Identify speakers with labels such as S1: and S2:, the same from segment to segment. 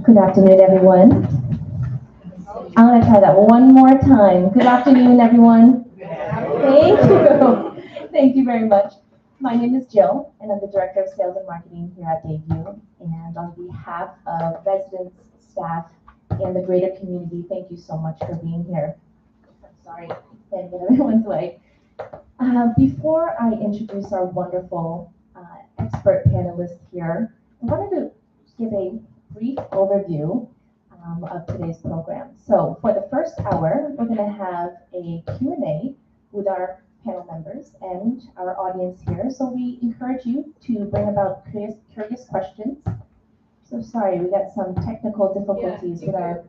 S1: Good afternoon, everyone. I'm going to try that one more time. Good afternoon, everyone. Thank you. Thank you very much. My name is Jill, and I'm the Director of Sales and Marketing here at Bayview. And on behalf of residents, staff, and the greater community, thank you so much for being here. I'm sorry, can't get everyone's way. Before I introduce our wonderful expert panelists here, I wanted to give a brief overview of today's program. So for the first hour, we're going to have a Q&A with our panel members and our audience here. So we encourage you to bring about curious questions. So sorry, we got some technical difficulties with our...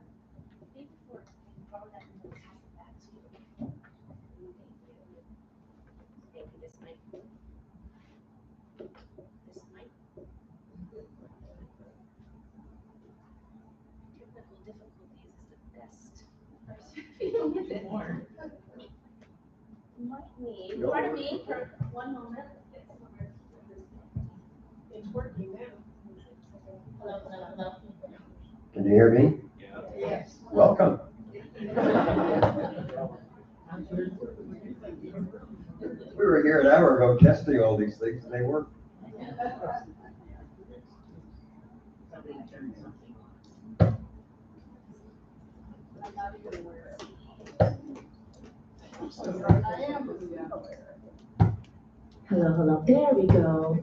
S1: Pardon me for one moment. It's working now. Hello.
S2: Can you hear me?
S3: Yes.
S2: Welcome. We were here an hour ago testing all these things and they work.
S1: Hello. There we go.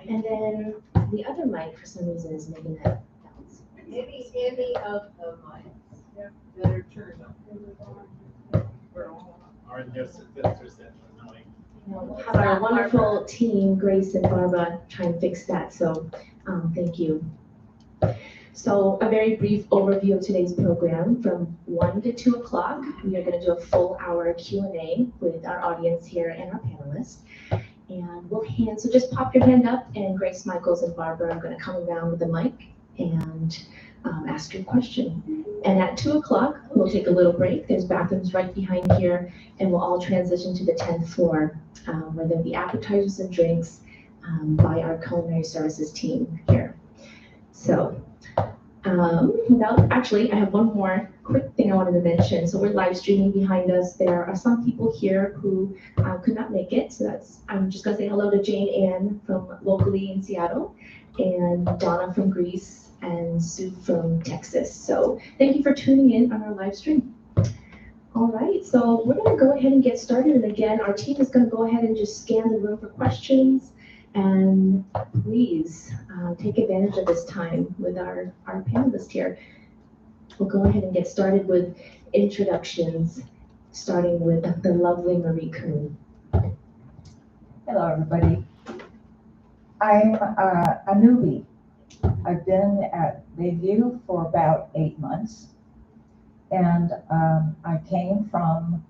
S1: And then the other mic, for some reason, is making that bounce.
S3: Any of the mics that are turned on.
S4: Or just that annoying.
S1: We'll have our wonderful team, Grace and Barbara, try and fix that. So thank you. So a very brief overview of today's program. From 1 to 2 o'clock, we are going to do a full hour Q&A with our audience here and our panelists. And we'll so just pop your hand up, and Grace, Michaels, and Barbara are going to come around with the mic and ask your question. And at 2 o'clock, we'll take a little break. There's bathrooms right behind here, and we'll all transition to the 10th floor, where there'll be appetizers and drinks by our culinary services team here. So, actually, I have one more quick thing I wanted to mention. So we're live streaming behind us. There are some people here who could not make it. So I'm just gonna say hello to Jane Ann from locally in Seattle, and Donna from Greece, and Sue from Texas. So thank you for tuning in on our live stream. All right, so we're gonna go ahead and get started. And again, our team is gonna go ahead and just scan the room for questions. And please take advantage of this time with our panelists here. We'll go ahead and get started with introductions, starting with the lovely Marie Kuhn.
S5: Hello, everybody. I'm a newbie. I've been at Bayview for about 8 months, and I came from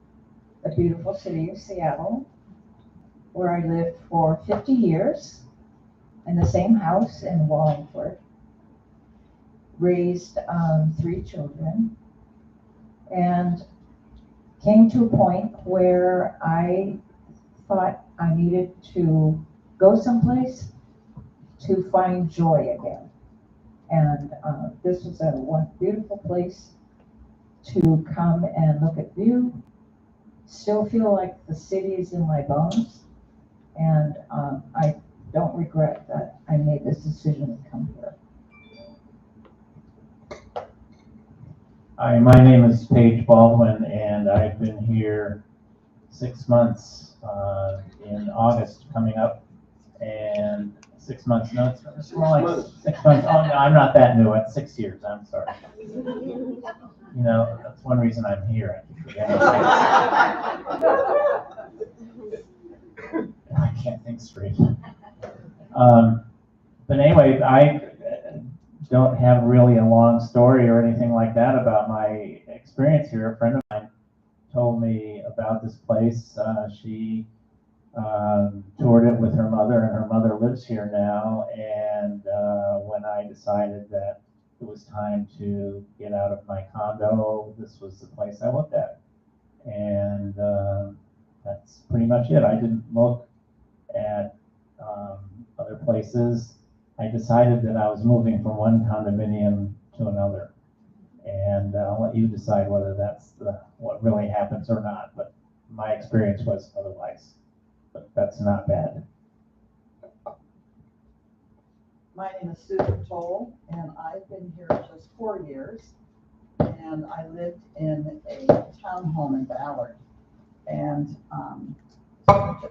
S5: the beautiful city of Seattle, where I lived for 50 years in the same house in Wallingford, raised 3 children, and came to a point where I thought I needed to go someplace to find joy again. And this was one beautiful place to come and look at view. Still feel like the city is in my bones. And I don't regret that I made this decision to come here.
S4: Hi, my name is Paige Baldwin, and I've been here 6 months in August coming up. and 6 months, no, it's more like
S2: months.
S4: 6 months. Oh, no, I'm not that new, it's 6 years, I'm sorry. You know, that's one reason I'm here. I can't think straight. But anyway, I don't have really a long story or anything like that about my experience here. A friend of mine told me about this place. She toured it with her mother, and her mother lives here now. And when I decided that it was time to get out of my condo, this was the place I looked at. And that's pretty much it. I didn't look at other places. I decided that I was moving from one condominium to another. And I'll let you decide whether that's what really happens or not. But my experience was otherwise. But that's not bad.
S6: My name is Susan Toll, and I've been here just 4 years. And I lived in a townhome in Ballard. And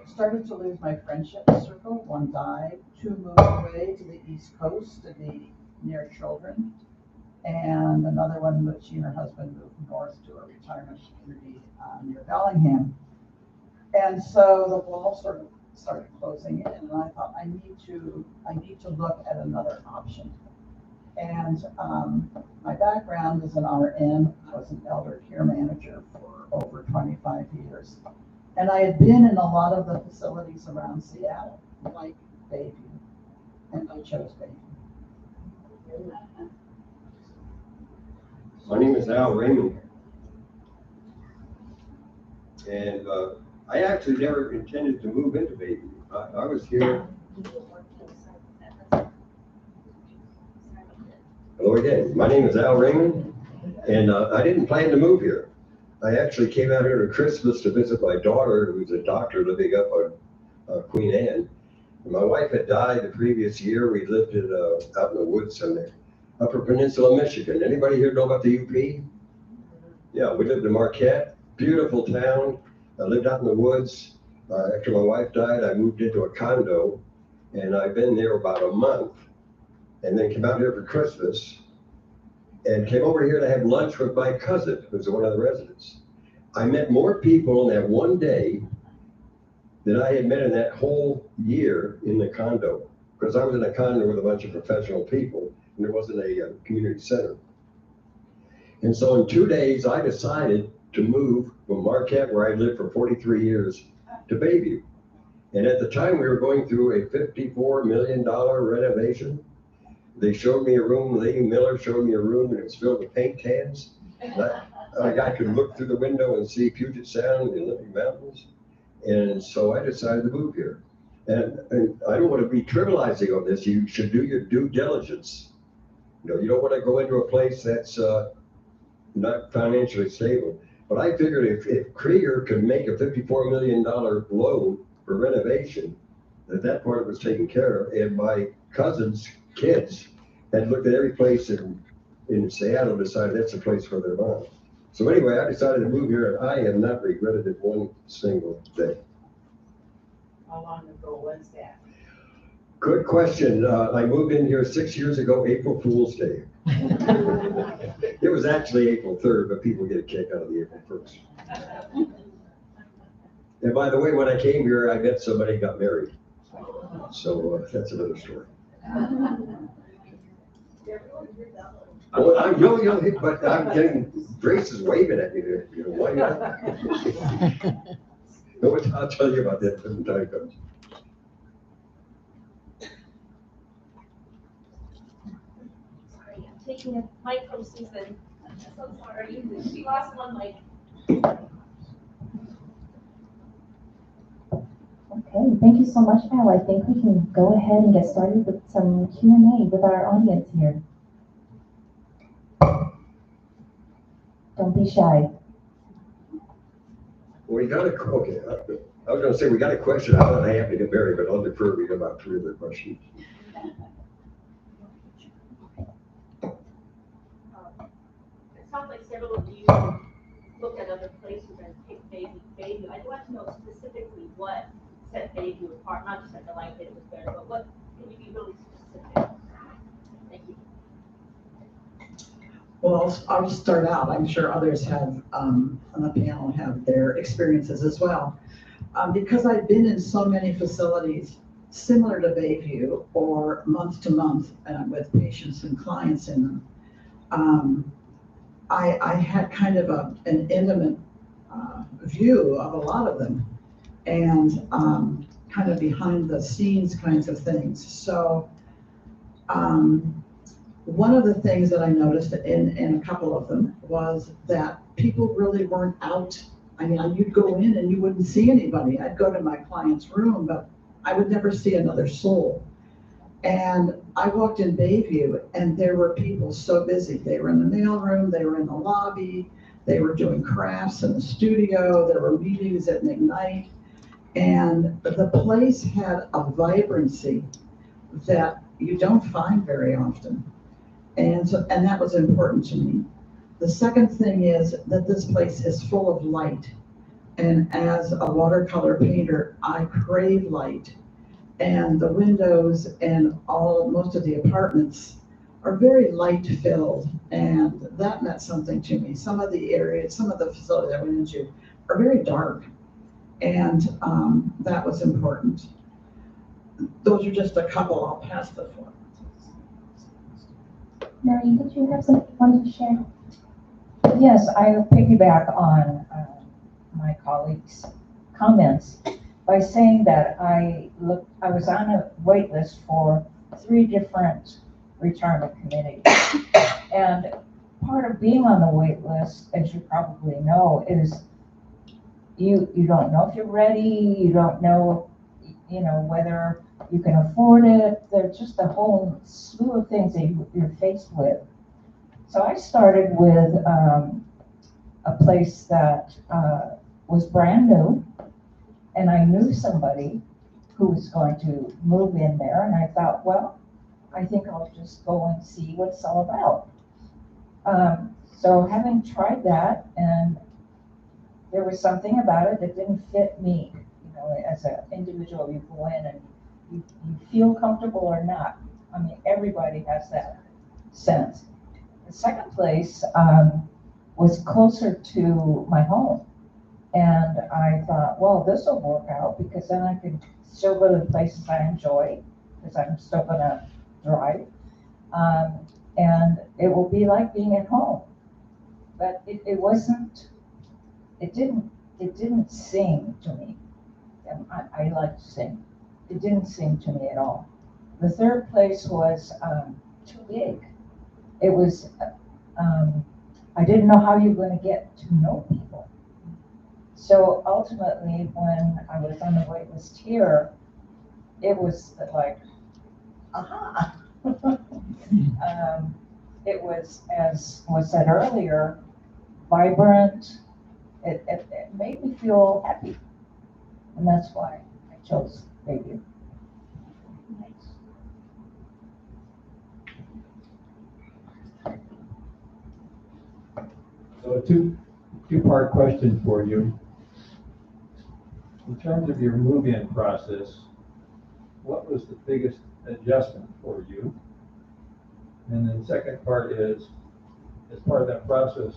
S6: started to lose my friendship circle. One died, 2 moved away to the East Coast to be near children. And another one, she and her husband moved north to a retirement community near Bellingham. And so the walls sort of started closing in, and I thought I need to look at another option. And my background is an RN. I was an elder care manager for over 25 years. And I had been in a lot of the facilities around Seattle, like Bayview, and I chose Bayview.
S2: My name is Al Raymond. And I actually never intended to move into Bayview. I was here. Hello again. My name is Al Raymond, and I didn't plan to move here. I actually came out here at Christmas to visit my daughter, who's a doctor living up on Queen Anne. And my wife had died the previous year. We lived out in the woods on the Upper Peninsula, Michigan. Anybody here know about the UP? Yeah, we lived in Marquette, beautiful town. I lived out in the woods. After my wife died, I moved into a condo, and I've been there about a month. And then came out here for Christmas, and came over here to have lunch with my cousin, who's one of the residents. I met more people in that one day than I had met in that whole year in the condo, because I was in a condo with a bunch of professional people, and there wasn't a community center. And so in 2 days, I decided to move from Marquette, where I lived for 43 years, to Bayview. And at the time, we were going through a $54 million renovation. They showed me a room, Lady Miller showed me a room, and it was filled with paint cans. I could look through the window and see Puget Sound and Olympic Mountains. And so I decided to move here. And I don't want to be trivializing on this. You should do your due diligence. You know, you don't want to go into a place that's not financially stable. But I figured if Krieger could make a $54 million loan for renovation, that part was taken care of. And my cousin's kids had looked at every place in Seattle and decided that's the place for their mom. So anyway, I decided to move here, and I have not regretted it one single day.
S3: How long ago was that?
S2: Good question. I moved in here 6 years ago, April Fool's Day. It was actually April 3rd, but people get a kick out of the April 1st. And by the way, when I came here, I met somebody who got married. So that's another story. Well, but I'm getting Grace is waving at me there. You know, why not? No, I'll tell you about that when the time comes.
S1: Sorry, I'm taking a mic from Susan. I'm so sorry. She lost one mic. Okay, thank you so much, Al. I think we can go ahead and get started with some Q&A with our audience here. Don't be shy.
S2: We got okay. I was going to say we got a question. How did I have to get married? But I'll defer to you about 3 other questions.
S7: It sounds like several of you looked at other places and picked Bayview. I'd like to know specifically what set Bayview apart? Not just that the light it was better, but what, can you be really specific? Thank you.
S6: Well, I'll start out. I'm sure others have, on the panel have their experiences as well. Because I've been in so many facilities similar to Bayview or month to month with patients and clients in them, I had kind of an intimate view of a lot of them and kind of behind the scenes kinds of things. So one of the things that I noticed in a couple of them was that people really weren't out. I mean, you'd go in and you wouldn't see anybody. I'd go to my client's room, but I would never see another soul. And I walked in Bayview and there were people so busy. They were in the mailroom, they were in the lobby, they were doing crafts in the studio, there were meetings at McKnight. And the place had a vibrancy that you don't find very often. And that was important to me. The second thing is that this place is full of light. And as a watercolor painter, I crave light. And the windows and most of the apartments are very light filled. And that meant something to me. Some of the areas, some of the facilities I went into are very dark. And that was important. Those are just a couple. I'll pass the floor.
S1: Mary, did you have something you wanted to share?
S5: Yes, I piggyback on my colleagues' comments by saying that I was on a wait list for 3 different retirement committees. And part of being on the wait list, as you probably know, is you don't know if you're ready, you don't know, whether you can afford it. There's just a whole slew of things that you're faced with. So I started with a place that was brand new, and I knew somebody who was going to move in there, and I thought, well, I think I'll just go and see what it's all about. So having tried that, and there was something about it that didn't fit me. As an individual, you go in and you feel comfortable or not. I mean, everybody has that sense. The second place was closer to my home. And I thought, well, this will work out because then I can still go to the places I enjoy because I'm still going to drive. And it will be like being at home. But it didn't sing to me. I like to sing. It didn't sing to me at all. The third place was too big. It was, I didn't know how you were going to get to know people. So ultimately, when I was on the wait list here, it was like, aha. It was, as was said earlier, vibrant. It made me feel happy. And that's why I chose Bayview.
S8: So a two-part question for you. In terms of your move-in process, what was the biggest adjustment for you? And then second part is, as part of that process,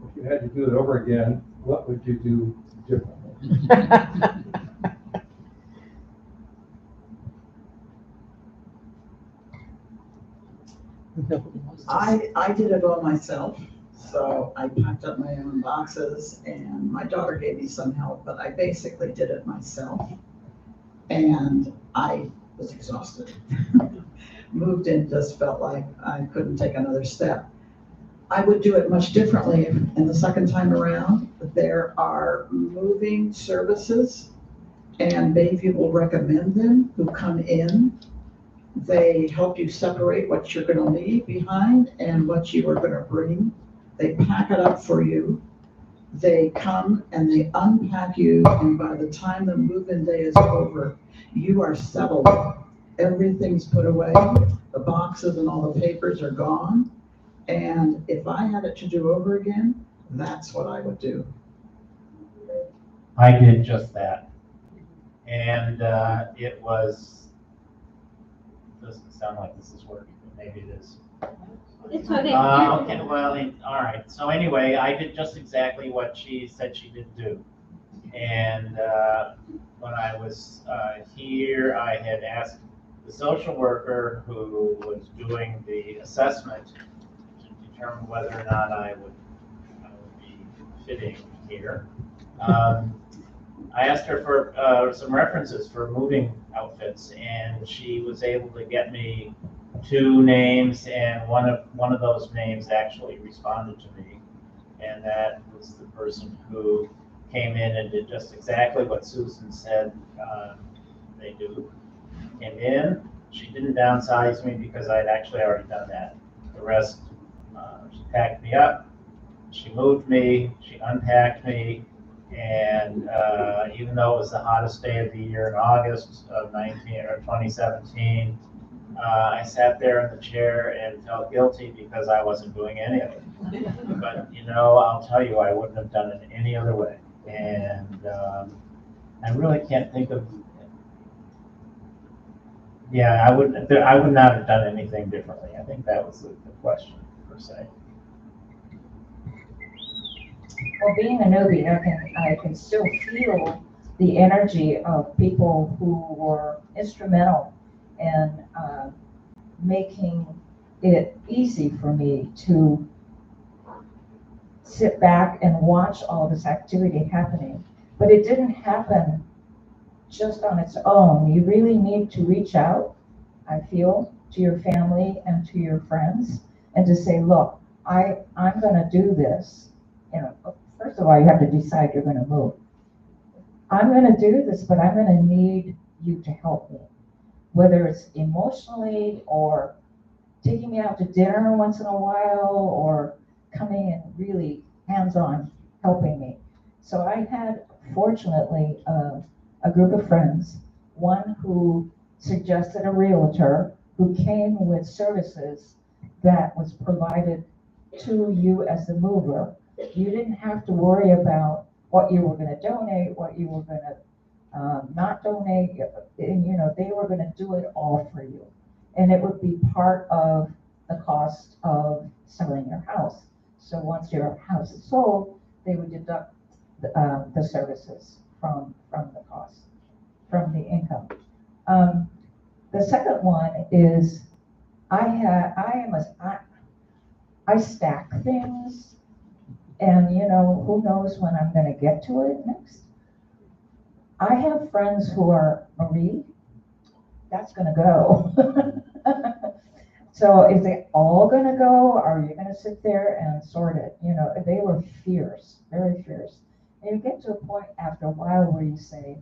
S8: if you had to do it over again, what would you do differently?
S6: I did it all myself. So I packed up my own boxes and my daughter gave me some help, but I basically did it myself. And I was exhausted. Moved in, just felt like I couldn't take another step. I would do it much differently in the second time around. There are moving services and Bayview will recommend them who come in. They help you separate what you're going to leave behind and what you are going to bring. They pack it up for you. They come and they unpack you, and by the time the move-in day is over, you are settled. Everything's put away. The boxes and all the papers are gone. And if I had it to do over again, that's what I would do.
S4: I did just that. And it was, doesn't sound like this is working, but maybe it is.
S7: It's what they.
S4: Okay, well, all right. So anyway, I did just exactly what she said she did do. And when I was here, I had asked the social worker who was doing the assessment to determine whether or not I would be fitting here. I asked her for some references for moving outfits, and she was able to get me 2 names, and one of those names actually responded to me, and that was the person who came in and did just exactly what Susan said they do. Came in, she didn't downsize me because I'd actually already done that. The rest, she packed me up, she moved me, she unpacked me, and even though it was the hottest day of the year in August of 2017, I sat there in the chair and felt guilty because I wasn't doing any of it. But I'll tell you, I wouldn't have done it any other way. And I really can't think of. Yeah, I would not have done anything differently. I think that was the question per se.
S5: Well, being a newbie, I can still feel the energy of people who were instrumental in making it easy for me to sit back and watch all this activity happening. But it didn't happen just on its own. You really need to reach out, I feel, to your family and to your friends and to say, look, I'm going to do this. First of all, you have to decide you're going to move. I'm going to do this, but I'm going to need you to help me, whether it's emotionally or taking me out to dinner once in a while or coming and really hands-on helping me. So I had, fortunately, a group of friends, one who suggested a realtor who came with services that was provided to you as the mover. You didn't have to worry about what you were going to donate, what you were going to not donate, and they were going to do it all for you. And it would be part of the cost of selling your house. So once your house is sold, they would deduct the services from the cost, from the income. The second one is I stack things, and who knows when I'm going to get to it next. I have friends who are, Marie, that's going to go. So is it all going to go? Or are you going to sit there and sort it? They were fierce, very fierce. And you get to a point after a while where you say,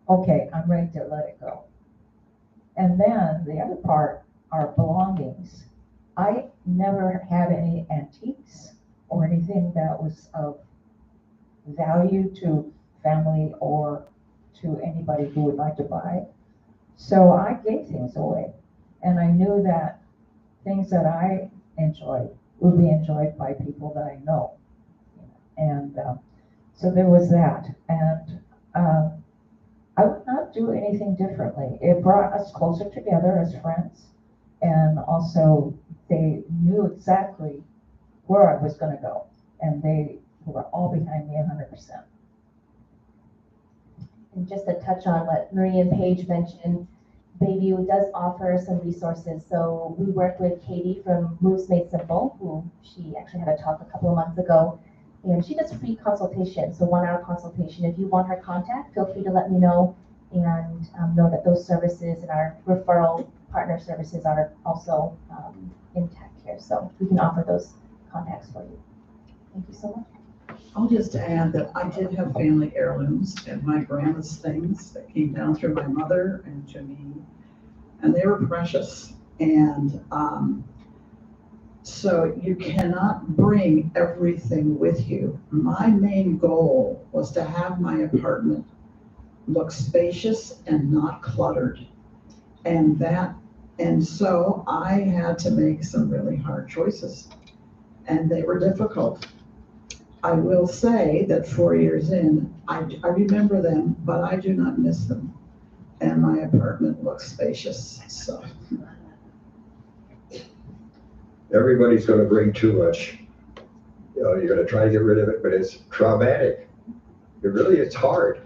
S5: okay, I'm ready to let it go. And then the other part are belongings. I never had any antiques or anything that was of value to family or to anybody who would like to buy. So I gave things away. And I knew that things that I enjoyed would be enjoyed by people that I know. And so there was that. And I would not do anything differently. It brought us closer together as friends. And also they knew exactly where I was going to go. And they were all behind me 100%.
S1: And just to touch on what Marie and Paige mentioned, Bayview does offer some resources. So we worked with Katie from Moves Made Simple, who she actually had a talk a couple of months ago, and she does free consultation, so 1-hour consultation. If you want her contact, feel free to let me know, and know that those services and our referral partner services are also intact here. So we can offer those contacts for you. Thank you so much.
S6: I'll just add that I did have family heirlooms and my grandma's things that came down through my mother and to me, and they were precious. And so you cannot bring everything with you. My main goal was to have my apartment look spacious and not cluttered. And so I had to make some really hard choices, and they were difficult. I will say that 4 years in, I remember them, but I do not miss them. And my apartment looks spacious, so.
S2: Everybody's gonna bring too much. You know, you're gonna try to get rid of it, but it's traumatic. It really, it's hard.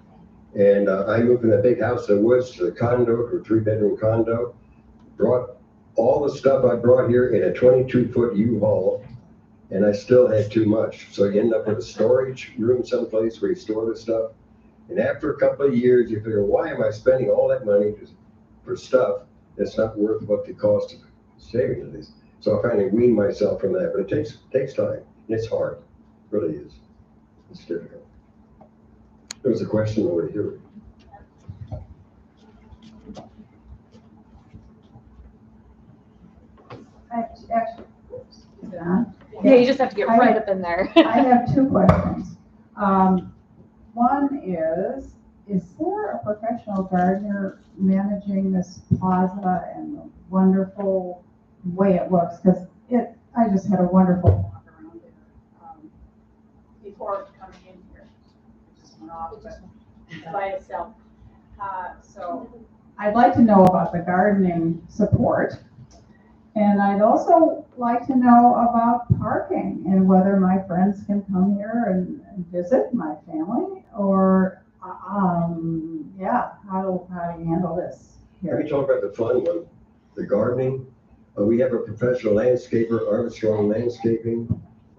S2: And I moved from that big house in the woods to the condo, to a 3-bedroom condo. Brought all the stuff I brought here in a 22-foot U-Haul, and I still had too much. So you end up with a storage room someplace where you store the stuff. And after a couple of years, you figure, why am I spending all that money for stuff that's not worth what the cost of saving it is? So I finally weaned myself from that, but it takes time. It's hard, it really is. It's difficult. There was a question over here.
S5: Actually, oops, is it on?
S9: Yeah, you just have to get right up in there.
S5: I have two questions. One is there a professional gardener managing this plaza and the wonderful way it looks? Because I just had a wonderful walk around there before coming in here. It just went off by itself. So I'd like to know about the gardening support. And I'd also like to know about parking and whether my friends can come here and visit my family, or, yeah, how do you handle this
S2: Let me
S5: here?
S2: talk about the fun one, the gardening. We have a professional landscaper, Armstrong Landscaping,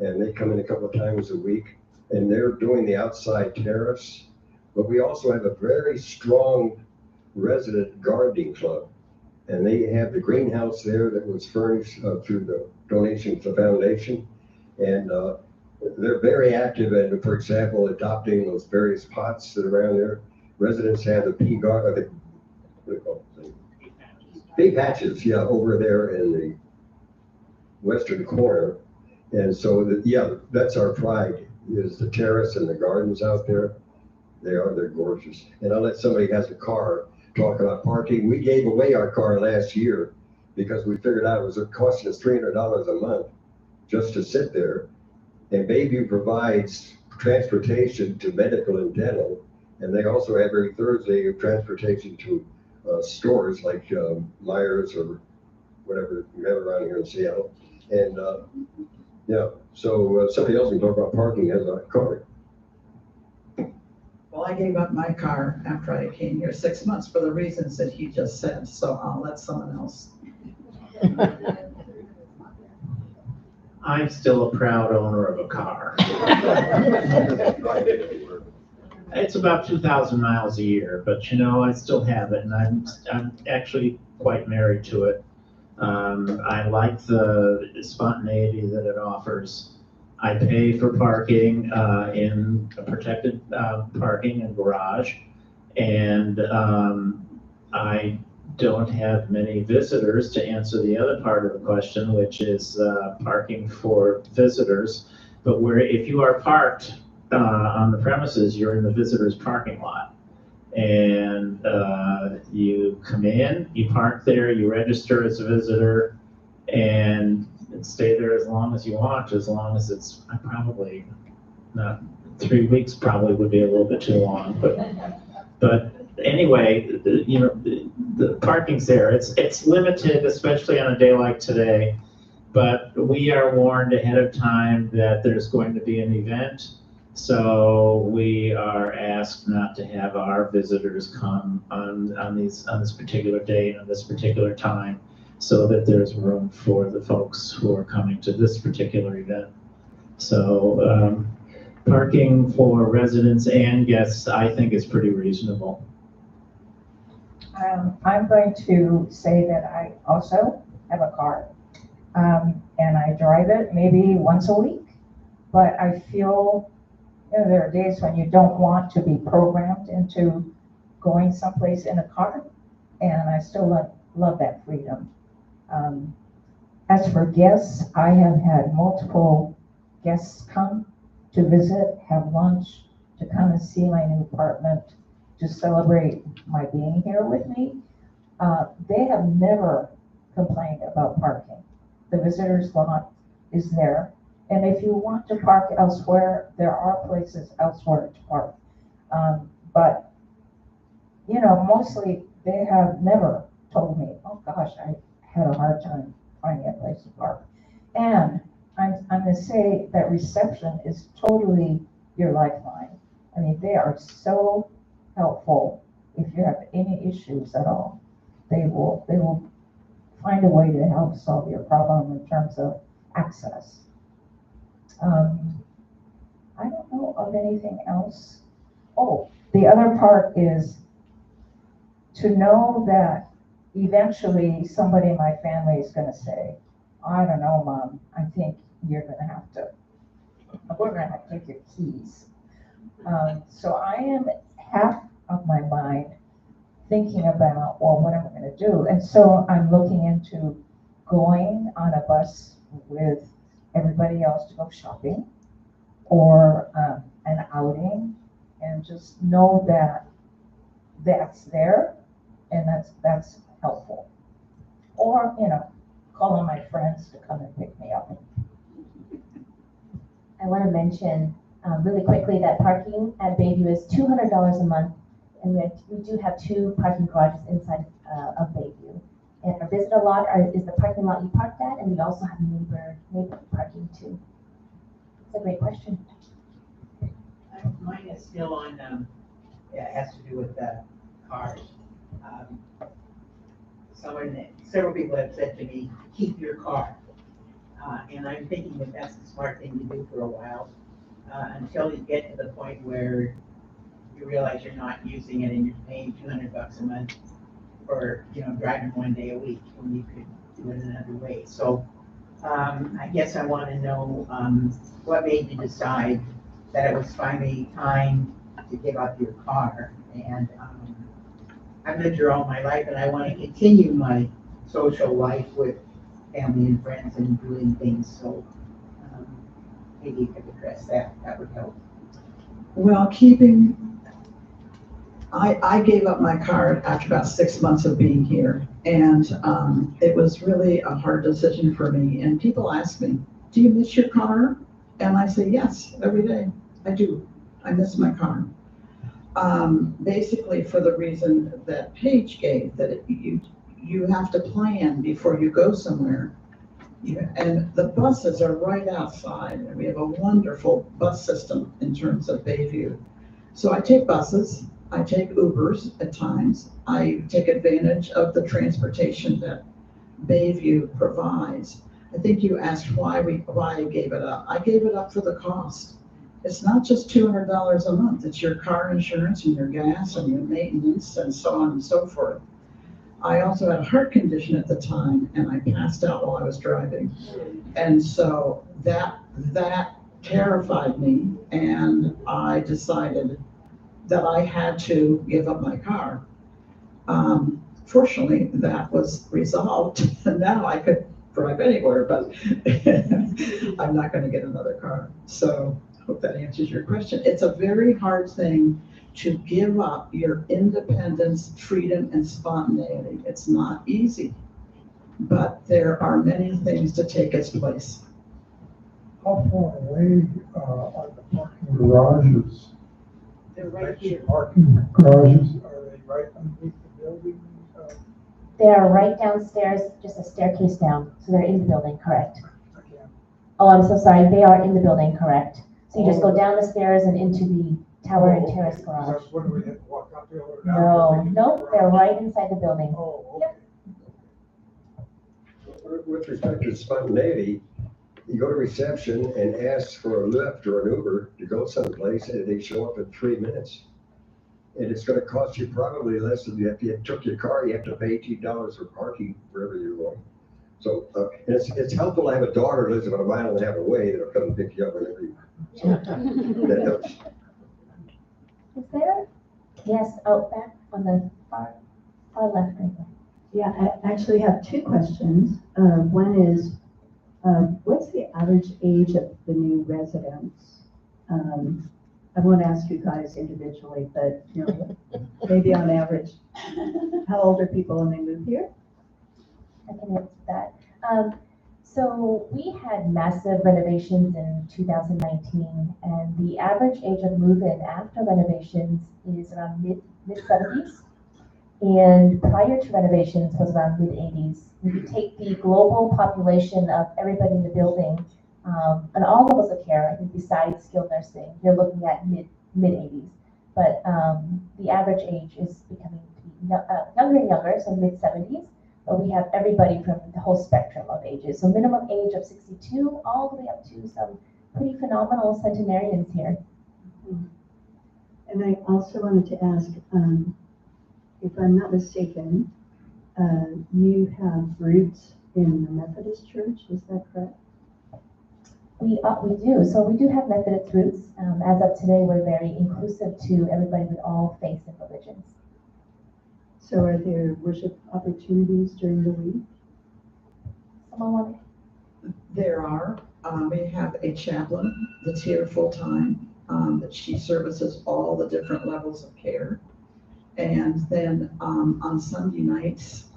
S2: and they come in a couple of times a week, and they're doing the outside terrace. But we also have a very strong resident gardening club. And they have the greenhouse there that was furnished through the donation to the foundation. And they're very active in, for example, adopting those various pots that are around there. Residents have the pea garden, what do you call it? Pea patches, yeah, over there in the western corner. And so, yeah, that's our pride, is the terrace and the gardens out there. They're gorgeous. And I'll let somebody who has a car talk about parking. We gave away our car last year because we figured out it was costing us $300 a month just to sit there. And Bayview provides transportation to medical and dental, and they also have every Thursday transportation to stores like Myers or whatever you have around here in Seattle. And yeah, so somebody else can talk about parking as a car.
S6: Well, I gave up my car after I came here 6 months for the reasons that he just said, so I'll let someone else.
S10: I'm still a proud owner of a car. It's about 2,000 miles a year, but you know, I still have it, and I'm actually quite married to it. I like the spontaneity that it offers. I pay for parking in a protected parking and garage, and I don't have many visitors, to answer the other part of the question, which is parking for visitors. But if you are parked on the premises, you're in the visitor's parking lot. And you come in, you park there, you register as a visitor, and stay there as long as you want, as long as it's probably not 3 weeks, probably would be a little bit too long, but anyway, you know, the parking's there. It's limited, especially on a day like today, but we are warned ahead of time that there's going to be an event, so we are asked not to have our visitors come on this particular date, on this particular time, so that there's room for the folks who are coming to this particular event. So parking for residents and guests, I think, is pretty reasonable.
S5: I'm going to say that I also have a car, and I drive it maybe once a week, but I feel, you know, there are days when you don't want to be programmed into going someplace in a car, and I still love that freedom. As for guests, I have had multiple guests come to visit, have lunch, to come and see my new apartment, to celebrate my being here with me. They have never complained about parking. The visitor's lot is there, and if you want to park elsewhere, there are places elsewhere to park. But, you know, mostly they have never told me, oh gosh, I had a hard time finding a place to park. And I'm gonna say that reception is totally your lifeline. I mean, they are so helpful if you have any issues at all. They will find a way to help solve your problem in terms of access. I don't know of anything else. Oh, the other part is to know that eventually somebody in my family is gonna say, I don't know, Mom, I think we're gonna have to take your keys. So I am half of my mind thinking about, well, what am I gonna do? And so I'm looking into going on a bus with everybody else to go shopping, or an outing, and just know that that's there, and that's helpful. Or, you know, call on my friends to come and pick me up.
S1: I want to mention really quickly that parking at Bayview is $200 a month, and we do have 2 parking garages inside of Bayview. And our visitor lot is the parking lot you parked at, and we also have neighbor parking too. It's a great question.
S11: Mine is still on, it has to do with cars. Several people have said to me, keep your car. And I'm thinking that that's the smart thing to do for a while, until you get to the point where you realize you're not using it and you're paying $200 a month for, you know, driving 1 day a week when you could do it another way. So I guess I want to know what made you decide that it was finally time to give up your car. And I've lived here all my life, and I want to continue my social life with family and friends and doing things. So maybe you could address that. That would help.
S6: Well, I gave up my car after about 6 months of being here, and it was really a hard decision for me. And people ask me, do you miss your car? And I say, yes, every day. I do. I miss my car. Basically for the reason that Paige gave, that you have to plan before you go somewhere. And the buses are right outside, and we have a wonderful bus system in terms of Bayview. So I take buses, I take Ubers at times, I take advantage of the transportation that Bayview provides. I think you asked why I gave it up. I gave it up for the cost. It's not just $200 a month, it's your car insurance and your gas and your maintenance and so on and so forth. I also had a heart condition at the time, and I passed out while I was driving. And so that terrified me, and I decided that I had to give up my car. Fortunately, that was resolved, and now I could drive anywhere, but I'm not going to get another car. So I hope that answers your question. It's a very hard thing to give up your independence, freedom, and spontaneity. It's not easy, but there are many things to take its place.
S12: How far away are the parking garages?
S11: They're right here.
S12: Parking garages, are they right underneath the building?
S1: They are right downstairs, just a staircase down, so they're in the building, correct?
S12: Okay.
S1: Oh, I'm so sorry, they are in the building, correct? So you just go down the stairs and into the tower and terrace garage.
S12: So what do we have to walk up the hill or down?
S1: No, they're right inside the building.
S12: Oh,
S1: Yep.
S12: okay.
S2: With respect to spontaneity, you go to reception and ask for a Lyft or an Uber to go someplace, and they show up in 3 minutes. And it's gonna cost you probably less than if you took your car, you have to pay $18 for parking wherever you're going. So, and it's helpful to have a daughter who lives about 1.5 miles away that'll come and pick you up whenever you. So that helps.
S1: Is there? Yes, out back on the far left right there.
S13: Yeah, I actually have 2 questions. One is, what's the average age of the new residents? I won't ask you guys individually, but you know, maybe on average, how old are people when they move here?
S1: I can answer that. So we had massive renovations in 2019, and the average age of move-in after renovations is around mid 70s, and prior to renovations was around mid 80s. If you take the global population of everybody in the building, and all levels of care, I think besides skilled nursing, you're looking at mid 80s. But the average age is becoming to be younger and younger, so mid 70s. But we have everybody from the whole spectrum of ages. So minimum age of 62 all the way up to some pretty phenomenal centenarians here.
S13: And I also wanted to ask, if I'm not mistaken, you have roots in the Methodist Church, is that correct?
S1: We do. So we do have Methodist roots. As of today, we're very inclusive to everybody with all faiths and religions.
S13: So are there worship opportunities during the week?
S1: Someone want
S6: There are. We have a chaplain that's here full-time, that she services all the different levels of care. And then on Sunday nights,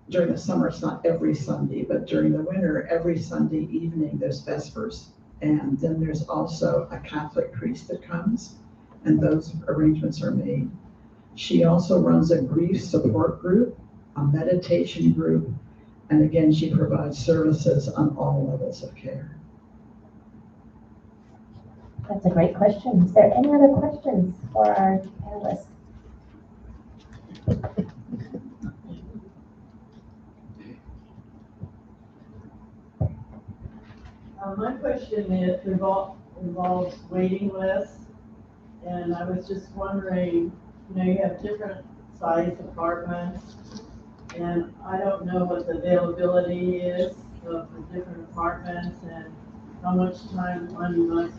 S6: during the summer, it's not every Sunday, but during the winter, every Sunday evening, there's Vespers. And then there's also a Catholic priest that comes, and those arrangements are made. She also runs a grief support group, a meditation group, and again, she provides services on all levels of care.
S1: That's a great question. Is there any other questions for our panelists?
S14: My question involves waiting lists, and I was just wondering, you have different size apartments, and I don't know what the availability is of the different apartments and how much time one must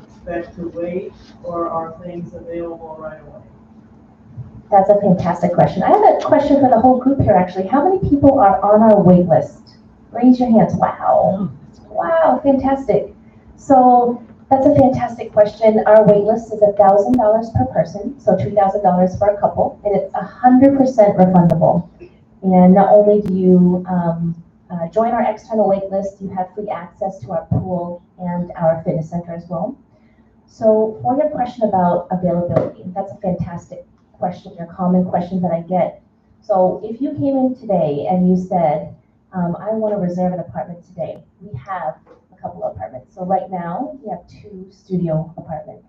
S14: expect to wait, or are things available right away?
S1: That's a fantastic question. I have a question for the whole group here, actually. How many people are on our wait list? Raise your hands. Wow. Wow, fantastic. So that's a fantastic question. Our wait list is $1,000 per person, so $2,000 for a couple, and it's 100% refundable. And not only do you join our external wait list, you have free access to our pool and our fitness center as well. So for your question about availability, that's a fantastic question, a common question that I get. So if you came in today and you said, I want to reserve an apartment today, we have a couple of apartments. So right now, we have 2 studio apartments.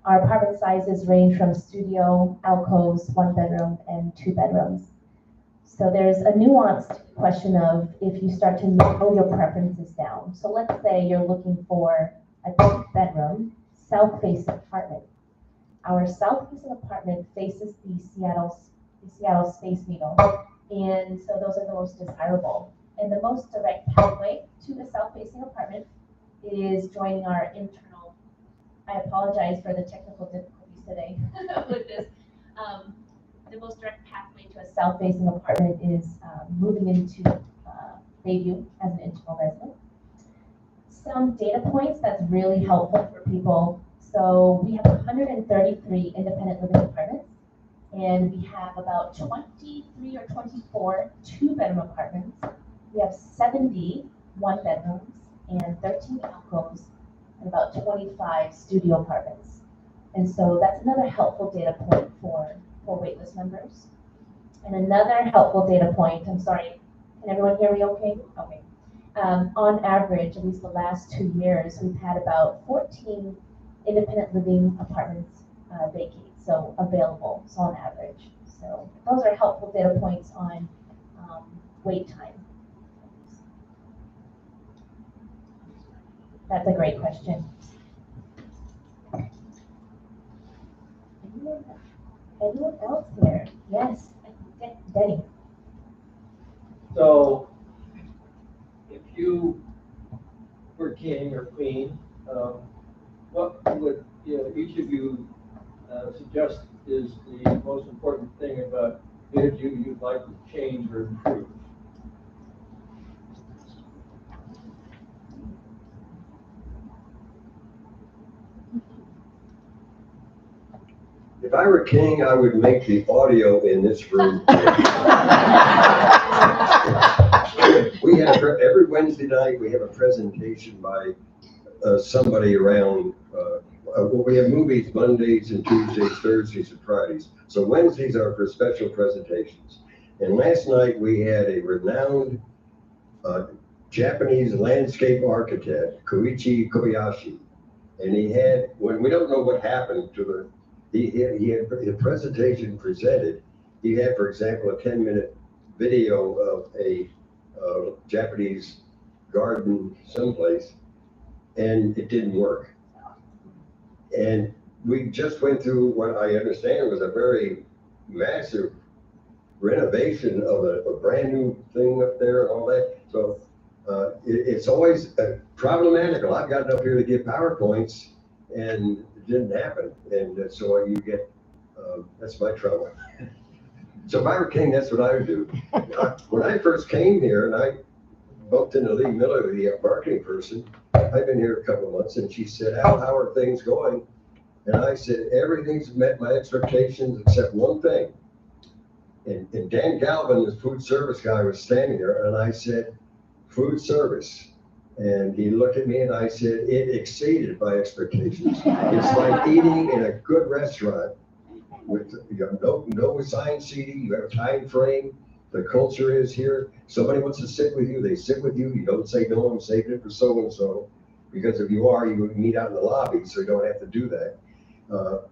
S1: Our apartment sizes range from studio, alcoves, 1 bedroom, and 2 bedrooms. So there's a nuanced question of if you start to narrow your preferences down. So let's say you're looking for a 2-bedroom, south-facing apartment. Our south-facing apartment faces the Seattle Space Needle, and so those are the most desirable. And the most direct pathway to the south-facing apartment is joining our internal. I apologize for the technical difficulties today with this. The most direct pathway to a south-facing apartment is moving into Bayview as an internal resident. Some data points that's really helpful for people. So we have 133 independent living apartments, and we have about 23 or 24 2-bedroom apartments. We have 70 1-bedrooms and 13 alcoves and about 25 studio apartments. And so that's another helpful data point for waitlist members. And another helpful data point, I'm sorry, can everyone hear me okay? Okay. On average, at least the last 2 years, we've had about 14 independent living apartments vacate, so available, so on average. So those are helpful data points on wait time. That's a great question. Anyone else here? Yes, Denny.
S15: So, if you were king or queen, what would each of you suggest is the most important thing about Bayview you'd like to change or improve?
S2: If I were king, I would make the audio in this room. We every Wednesday night, we have a presentation by somebody around, well, we have movies Mondays and Tuesdays, Thursdays and Fridays. So Wednesdays are for special presentations. And last night we had a renowned Japanese landscape architect, Koichi Kobayashi. And he had, when we don't know what happened to the, he had the presentation presented. He had, for example, a 10-minute video of a Japanese garden someplace, and it didn't work. And we just went through what I understand was a very massive renovation of a brand new thing up there and all that. So it's always problematical. I've gotten up here to give PowerPoints and it didn't happen. And so you get, that's my trouble. So if I were king, that's what I would do. When I first came here and I bumped into Lee Miller, the marketing person, I've been here a couple of months, and she said, Al, how are things going? And I said, everything's met my expectations except one thing. And Dan Galvin, the food service guy, was standing there, and I said, food service. And he looked at me and I said, it exceeded my expectations. It's like eating in a good restaurant with no assigned seating, you have a time frame. The culture is here. Somebody wants to sit with you, they sit with you. You don't say, no, I'm saving it for so-and-so. Because if you are, you would meet out in the lobby, so you don't have to do that.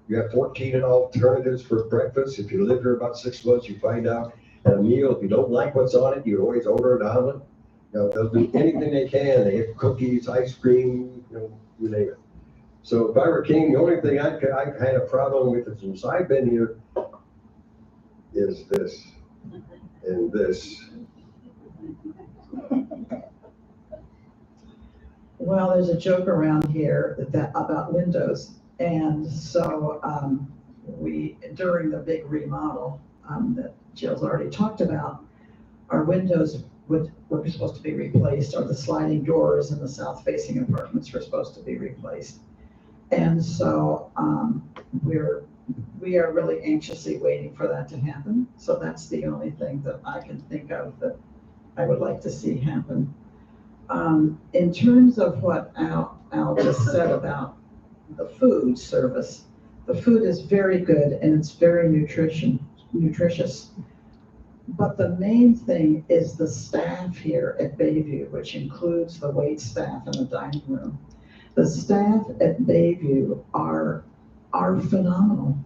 S2: You have 14 alternatives for breakfast. If you live here about 6 months, you find out at a meal, if you don't like what's on it, you always order an omelet. They'll do anything they can. They have cookies, ice cream, you name it. So if I were king, the only thing I've had a problem with it since I've been here is this and this.
S6: Well, there's a joke around here about windows. And so we, during the big remodel that Jill's already talked about, our windows were supposed to be replaced, or the sliding doors in the south-facing apartments were supposed to be replaced. And so we are really anxiously waiting for that to happen. So that's the only thing that I can think of that I would like to see happen. In terms of what Al just said about the food service, the food is very good and it's very nutritious. But the main thing is the staff here at Bayview, which includes the wait staff and the dining room. The staff at Bayview are phenomenal,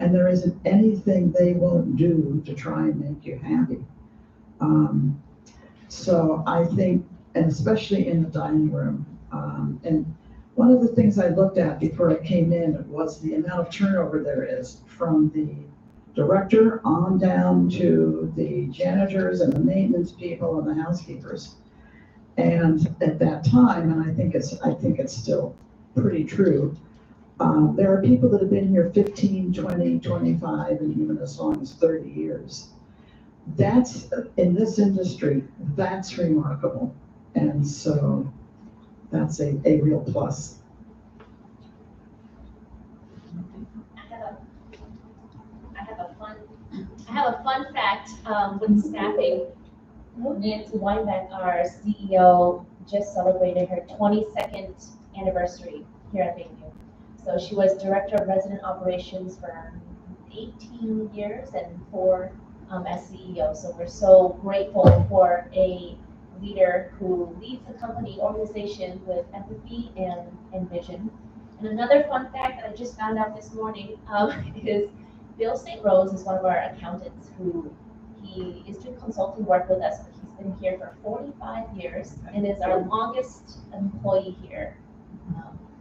S6: and there isn't anything they won't do to try and make you happy. So I think, and especially in the dining room, and one of the things I looked at before I came in was the amount of turnover there is from the director on down to the janitors and the maintenance people and the housekeepers. And at that time, and I think it's still pretty true, there are people that have been here 15, 20, 25, and even as long as 30 years. That's, in this industry, that's remarkable. And so that's a real plus.
S7: I have a fun fact with staffing. Nancy Weinbeck, our CEO, just celebrated her 22nd anniversary here at Bayview. So she was Director of Resident Operations for 18 years and 4 as CEO. So we're so grateful for a leader who leads the company organization with empathy and vision. And another fun fact that I just found out this morning is Bill St. Rose is one of our accountants who he is doing consulting work with us, but he's been here for 45 years and is our longest employee here.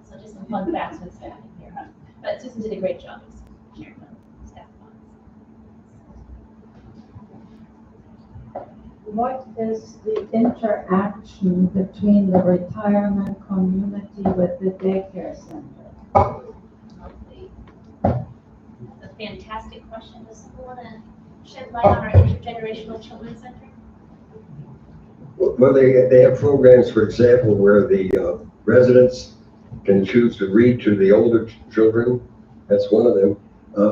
S7: So just some fun facts with staffing here. But Susan did a great job sharing the staff bonds.
S5: What is the interaction between the retirement community with the daycare center?
S7: That's a fantastic question. Does someone want to shed light on our intergenerational children's center?
S2: Well, they have programs, for example, where the residents can choose to read to the older children. That's one of them.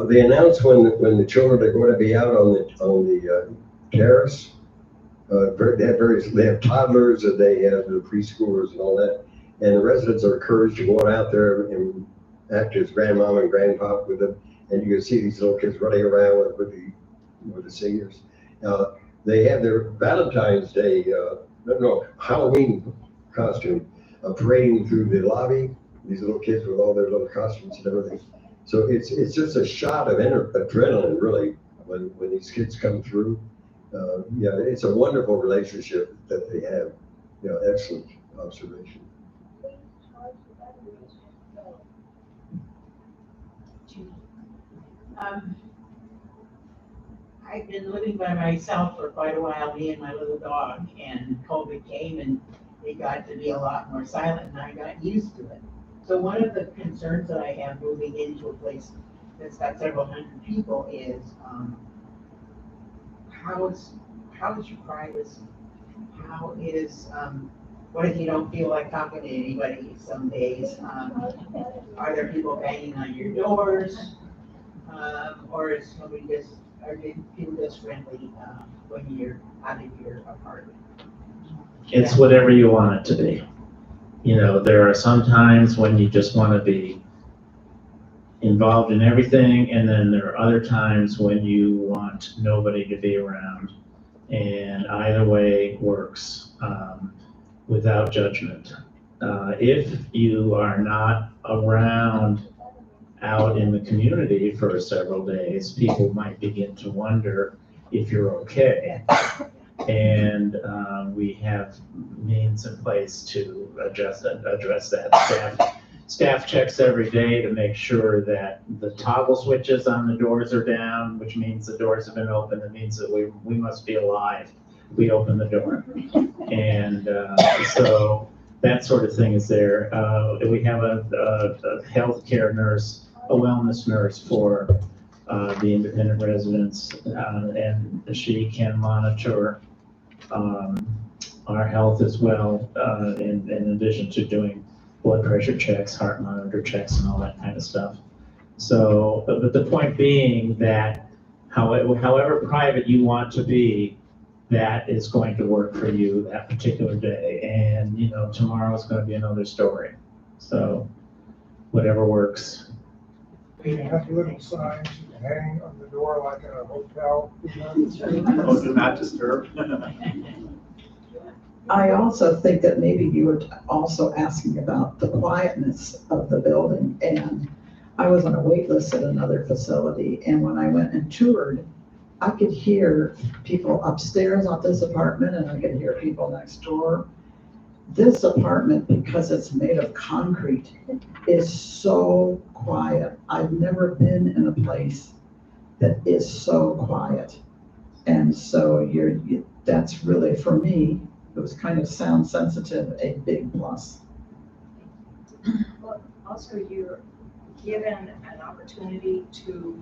S2: They announce when the children are going to be out on the terrace. They have toddlers and they have the preschoolers and all that. And the residents are encouraged to go on out there and act as grandmom and grandpop with them. And you can see these little kids running around with the seniors. They have their Valentine's Day, Halloween costume, parading through the lobby. These little kids with all their little costumes and everything. So it's just a shot of adrenaline, really, when these kids come through. Yeah, it's a wonderful relationship that they have. Excellent observation.
S11: I've been living by myself for quite a while, me and my little dog, and COVID came and it got to be a lot more silent and I got used to it. So one of the concerns that I have moving into a place that's got several hundred people is, how is your privacy? How is, what if you don't feel like talking to anybody some days? Are there people banging on your doors? Or is somebody are people just friendly, when you're out of your apartment?
S10: It's whatever you want it to be. There are some times when you just want to be involved in everything, and then there are other times when you want nobody to be around. And either way works, without judgment. If you are not around out in the community for several days, people might begin to wonder if you're okay. And we have means in place to address that. Staff checks every day to make sure that the toggle switches on the doors are down, which means the doors have been opened. It means that we must be alive. We open the door. And so that sort of thing is there. We have a healthcare nurse, a wellness nurse for the independent residents, and she can monitor our health as well, in addition to doing blood pressure checks, heart monitor checks, and all that kind of stuff. So, but the point being that however private you want to be, that is going to work for you that particular day. And, tomorrow is going to be another story. So, whatever works.
S12: You have little signs you hang on the door like in a hotel.
S10: Oh, do not disturb.
S6: I also think that maybe you were also asking about the quietness of the building. And I was on a wait list at another facility, and when I went and toured, I could hear people upstairs on this apartment and I could hear people next door. This apartment, because it's made of concrete, is so quiet. I've never been in a place that is so quiet. And so that's really, for me, it was kind of sound sensitive, a big plus.
S16: Well, also, you're given an opportunity to,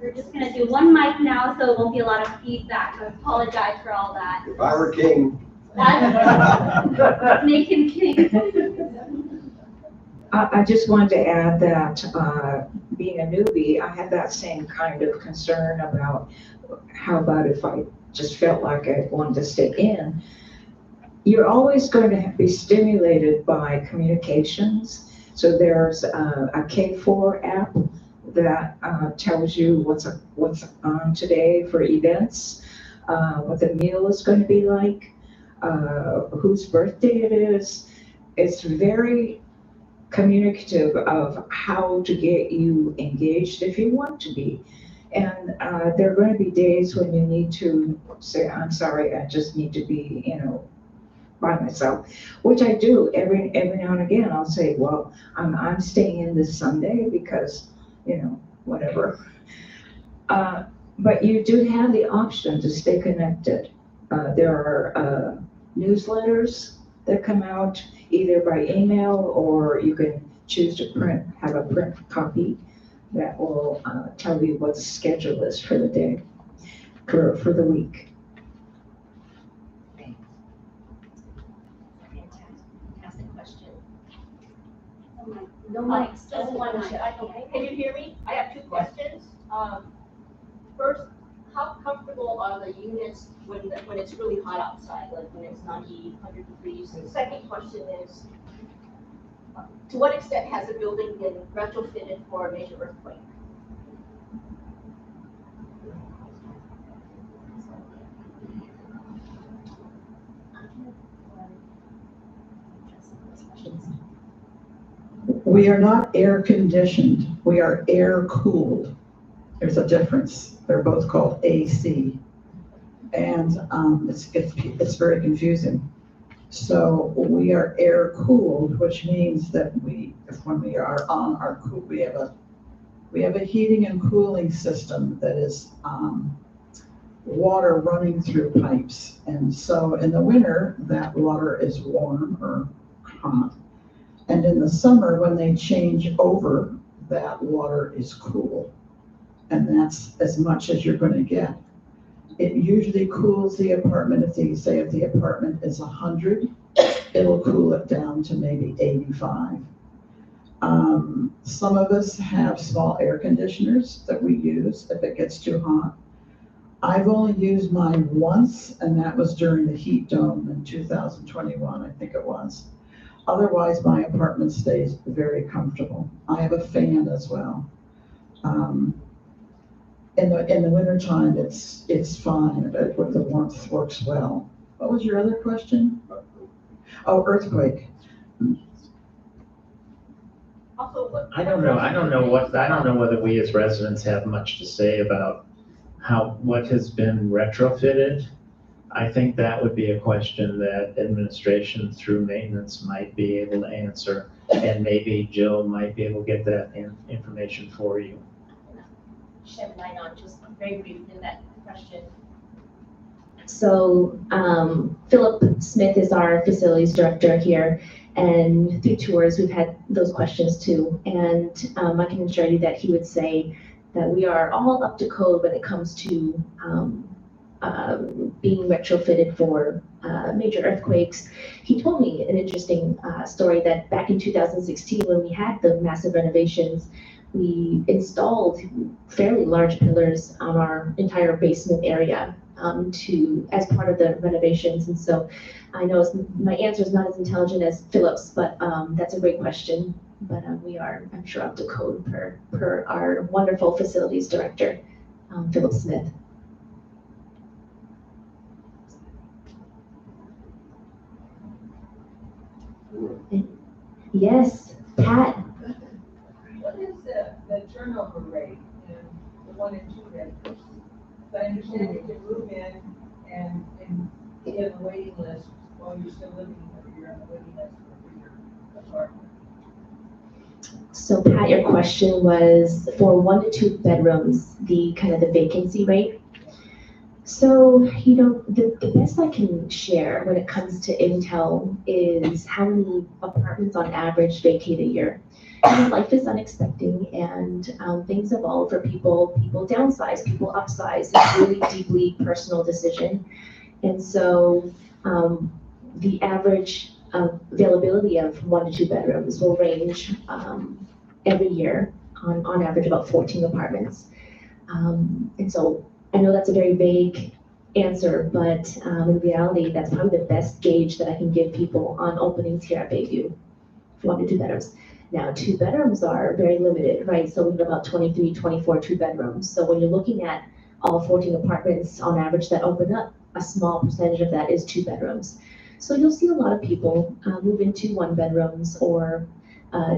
S17: We're just gonna do one mic now, so it won't be a lot of feedback. I apologize for all that.
S2: If I were king.
S17: Make him king.
S5: I just wanted to add that, being a newbie, I had that same kind of concern about how about if I just felt like I wanted to stay in. You're always going to be stimulated by communications. So there's a K4 app that tells you what's on today for events, what the meal is going to be like, whose birthday it is. It's very communicative of how to get you engaged if you want to be. And there are going to be days when you need to say, I'm sorry, I just need to be, by myself, which I do every now and again. I'll say, well, I'm staying in this Sunday because, whatever. But you do have the option to stay connected. There are newsletters that come out either by email, or you can choose to have a print copy that will tell you what the schedule is for the day, for the week.
S7: Fantastic question.
S17: No mics,
S7: Just one mic.
S3: Can you hear me? I have two questions. First, how comfortable
S18: other units when it's really hot outside, like when it's 90, 100 degrees? The second question is, to what extent has a building been retrofitted for a major earthquake?
S6: We are not air conditioned, we are air cooled. There's a difference. They're both called AC. And it's very confusing. So we are air cooled, which means that when we are on our cool, we have a heating and cooling system that is water running through pipes. And so in the winter, that water is warm or hot. And in the summer, when they change over, that water is cool. And that's as much as you're going to get. It usually cools the apartment. If the apartment is 100, it'll cool it down to maybe 85. Some of us have small air conditioners that we use if it gets too hot. I've only used mine once, and that was during the heat dome in 2021, I think it was. Otherwise, my apartment stays very comfortable. I have a fan as well. In the wintertime, it's fine, but the warmth works well. What was your other question? Oh, earthquake.
S10: I don't know whether we as residents have much to say about what has been retrofitted. I think that would be a question that administration through maintenance might be able to answer, and maybe Jill might be able to get that information for you.
S7: Shed light on just very briefly that question. So Philip Smith is our facilities director here, and through tours we've had those questions too. And I can assure you that he would say that we are all up to code when it comes to being retrofitted for major earthquakes. He told me an interesting story that back in 2016, when we had the massive renovations, we installed fairly large pillars on our entire basement area as part of the renovations. And so I know my answer is not as intelligent as Philip's, but that's a great question. But we are, I'm sure, up to code per our wonderful facilities director, Philip Smith. Yes, Pat.
S3: What is the turnover rate in the 1 and 2 bedrooms? So I understand you can move in and get a waiting list while you're still living, or you're on the waiting list for your apartment.
S7: So Pat, your question was for 1 to 2 bedrooms, the kind of the vacancy rate. So, you know, the best I can share when it comes to intel is how many apartments on average vacate a year. You know, life is unexpected, and things evolve for people. People downsize, people upsize. It's a really deeply personal decision. And so the average availability of 1 to 2 bedrooms will range every year, on average about 14 apartments. And so I know that's a very vague answer, but in reality, that's probably the best gauge that I can give people on openings here at Bayview, 1 to 2 bedrooms. Now, 2 bedrooms are very limited, right? So we have about 23, 24 2 bedrooms. So when you're looking at all 14 apartments on average that open up, a small percentage of that is 2 bedrooms. So you'll see a lot of people move into 1 bedrooms or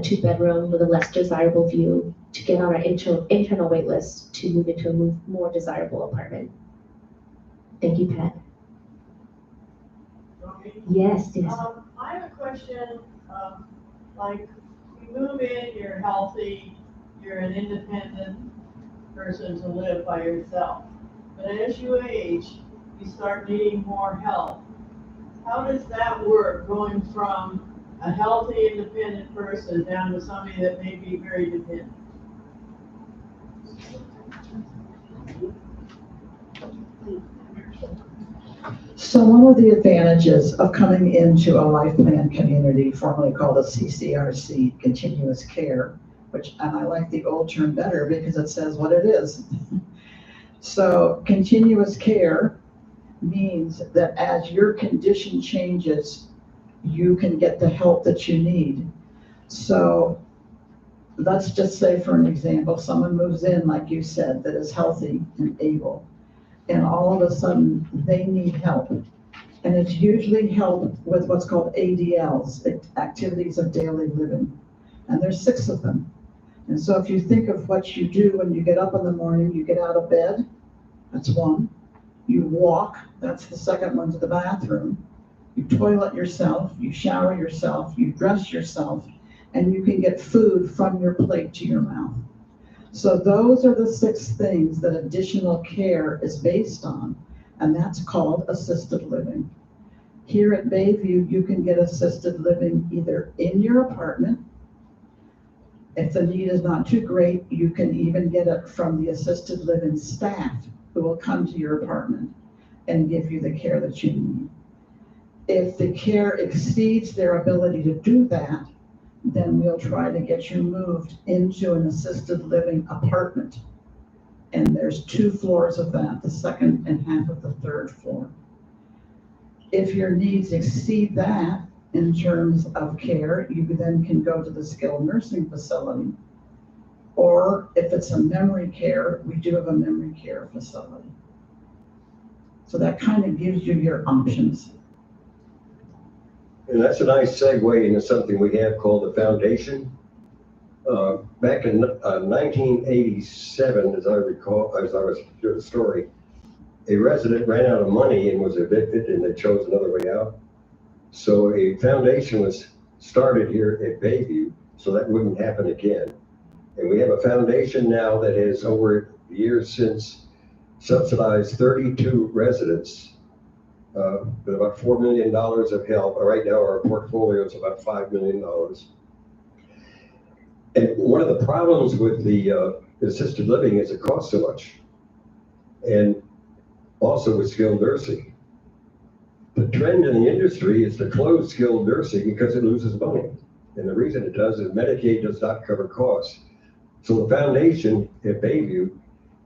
S7: 2 bedroom with a less desirable view to get on our internal wait list to move into a more desirable apartment. Thank you, Pat. Yes, yes.
S14: I have a question, like, you move in, you're healthy, you're an independent person to live by yourself. But as you age, you start needing more help. How does that work, going from a healthy, independent person down to somebody that may be very dependent?
S6: So one of the advantages of coming into a life plan community, formerly called a CCRC, continuous care, and I like the old term better because it says what it is. So continuous care means that as your condition changes, you can get the help that you need. So let's just say, for an example, someone moves in, like you said, that is healthy and able, and all of a sudden they need help. And it's usually help with what's called ADLs, activities of daily living. And there's 6 of them. And so if you think of what you do when you get up in the morning, you get out of bed, that's one. You walk, that's the second one, to the bathroom. You toilet yourself, you shower yourself, you dress yourself, and you can get food from your plate to your mouth. So those are the 6 things that additional care is based on, and that's called assisted living. Here at Bayview, you can get assisted living either in your apartment. If the need is not too great, you can even get it from the assisted living staff who will come to your apartment and give you the care that you need. If the care exceeds their ability to do that, then we'll try to get you moved into an assisted living apartment. And there's 2 floors of that, the second and half of the 3rd floor. If your needs exceed that in terms of care, you then can go to the skilled nursing facility. Or if it's a memory care, we do have a memory care facility. So that kind of gives you your options.
S2: And that's a nice segue into something we have called the foundation. Back in 1987, as I recall, as I was doing the story, a resident ran out of money and was evicted, and they chose another way out. So a foundation was started here at Bayview, so that wouldn't happen again. And we have a foundation now that has, over the years since, subsidized 32 residents with about $4 million of help. Right now, our portfolio is about $5 million. And one of the problems with the assisted living is it costs so much. And also with skilled nursing. The trend in the industry is to close skilled nursing because it loses money. And the reason it does is Medicaid does not cover costs. So the foundation at Bayview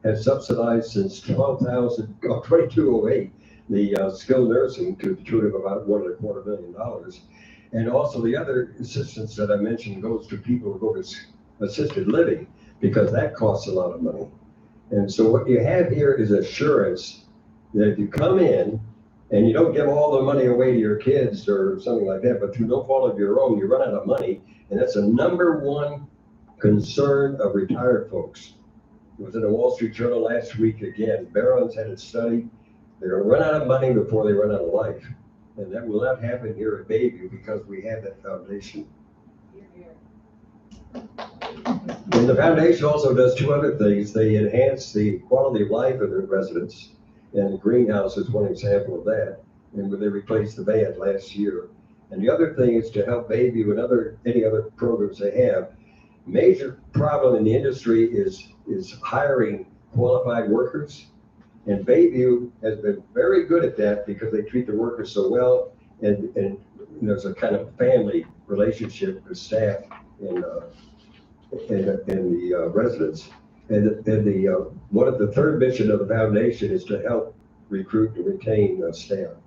S2: has subsidized since 2208 the skilled nursing to the tune of about $1.25 million. And also the other assistance that I mentioned goes to people who go to assisted living because that costs a lot of money. And so what you have here is assurance that if you come in and you don't give all the money away to your kids or something like that, but through no fault of your own, you run out of money. And that's the #1 concern of retired folks. It was in the Wall Street Journal last week again. Barron's had it studied. They're going to run out of money before they run out of life. And that will not happen here at Bayview because we have that foundation. And the foundation also does 2 other things. They enhance the quality of life of their residents. And the greenhouse is one example of that. And when they replaced the band last year. And the other thing is to help Bayview and any other programs they have. Major problem in the industry is hiring qualified workers. And Bayview has been very good at that because they treat the workers so well. And there's a kind of family relationship with staff and the residents. And one of the 3rd mission of the foundation is to help recruit and retain staff.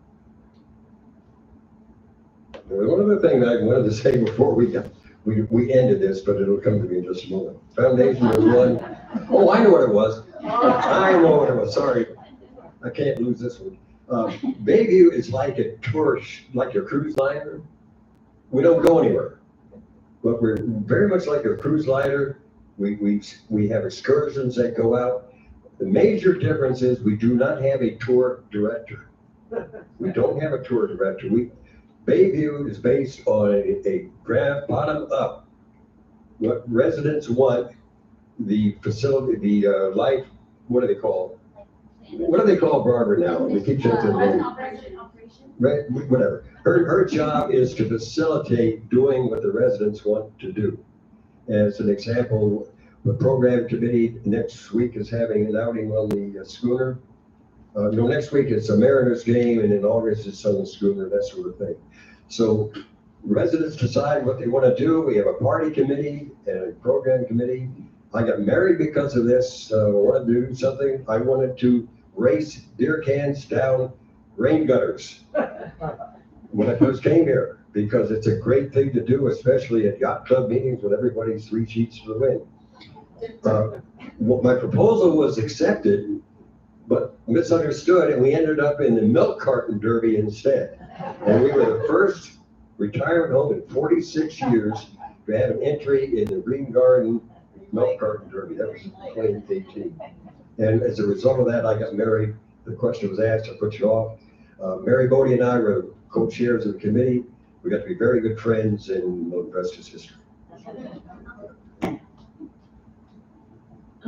S2: There's one other thing that I wanted to say before we ended this, but it'll come to me in just a moment. Foundation was one. Oh, I know what it was. I know what it was. Sorry, I can't lose this one. Bayview is like a tour, like your cruise liner. We don't go anywhere, but we're very much like a cruise liner. We have excursions that go out. The major difference is we do not have a tour director. We don't have a tour director. Bayview is based on a bottom up. What residents want, the facility, the life, what do they call? What do they call Barbara now? We keep changing the name. Right, whatever. Her job is to facilitate doing what the residents want to do. As an example, the program committee next week is having an outing on the schooner. Next week it's a Mariners game, and in August it's on the schooner, that sort of thing. So residents decide what they want to do. We have a party committee and a program committee, I got married because of this. Wanted to do something. I wanted to race beer cans down rain gutters when I first came here, because it's a great thing to do, especially at yacht club meetings when everybody's 3 sheets to the wind. My proposal was accepted, but misunderstood, and we ended up in the milk carton derby instead. And we were the first retirement home in 46 years to have an entry in the Green Garden milk carton derby. That was 2018. And as a result of that, I got married. The question was asked, I put you off. Mary Bodie and I were co-chairs of the committee. We got to be very good friends, and the rest is history.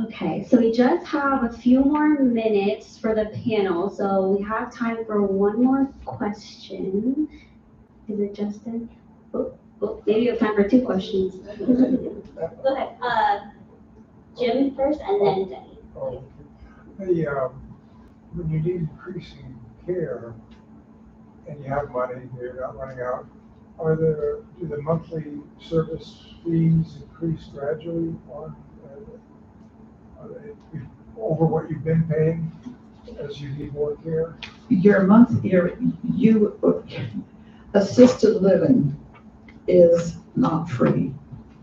S17: Okay, so we just have a few more minutes for the panel, so we have time for one more question. Is it Justin? Maybe you have time for 2 questions. Go ahead. Jim first, and then Denny.
S12: When you need increasing care and you have money, you're not running out, do the monthly service fees increase gradually on, over what you've been paying as you need more care?
S6: Assisted living is not free.